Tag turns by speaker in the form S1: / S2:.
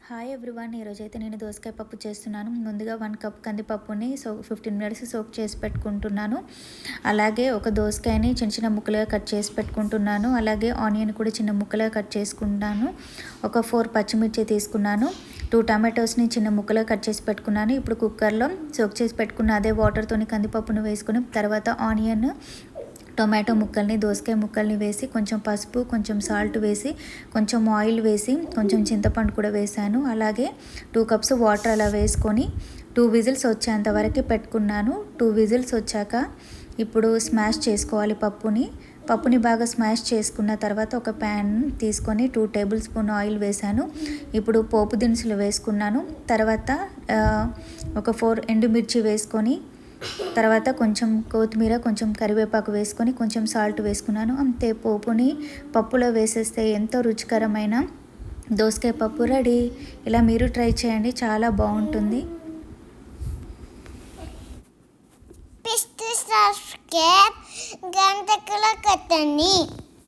S1: Hi everyone, ఈరోజైతే నేను దోసకాయ పప్పు చేస్తున్నాను. ముందుగా 1 కప్ కందిపప్పుని 15 మినిట్స్ సోక్ చేసి పెట్టుకుంటున్నాను. అలాగే ఒక దోసకాయని చిన్న చిన్న ముక్కలుగా కట్ చేసి పెట్టుకుంటున్నాను. అలాగే ఆనియన్ కూడా చిన్న ముక్కలుగా కట్ చేసుకుంటాను. ఒక 4 పచ్చిమిర్చి తీసుకున్నాను. 2 టమాటోస్ని చిన్న ముక్కలుగా కట్ చేసి పెట్టుకున్నాను. ఇప్పుడు కుక్కర్లో సోక్ చేసి పెట్టుకున్న అదే వాటర్తోని కందిపప్పును వేసుకుని తర్వాత ఆనియన్, టొమాటో ముక్కల్ని, దోసకాయ ముక్కల్ని వేసి కొంచెం పసుపు, కొంచెం సాల్ట్ వేసి, కొంచెం ఆయిల్ వేసి, కొంచెం చింతపండు కూడా వేసాను. అలాగే 2 కప్స్ వాటర్ అలా వేసుకొని 2 విజిల్స్ వచ్చేంత వరకు పెట్టుకున్నాను. 2 విజిల్స్ వచ్చాక ఇప్పుడు స్మాష్ చేసుకోవాలి పప్పుని బాగా స్మాష్ చేసుకున్న తర్వాత ఒక ప్యాన్ తీసుకొని 2 టేబుల్ స్పూన్ ఆయిల్ వేసాను. ఇప్పుడు పోపు దినుసులు వేసుకున్నాను. తర్వాత ఒక 4 ఎండుమిర్చి వేసుకొని తర్వాత కొంచెం కొత్తిమీర, కొంచెం కరివేపాకు వేసుకొని కొంచెం సాల్ట్ వేసుకున్నాను. అంతే, పోపుని పప్పులో వేసేస్తే ఎంతో రుచికరమైన దోసకాయ పప్పు రెడీ. ఇలా మీరు ట్రై చేయండి, చాలా బాగుంటుంది.
S2: గంటకుల కట్టండి.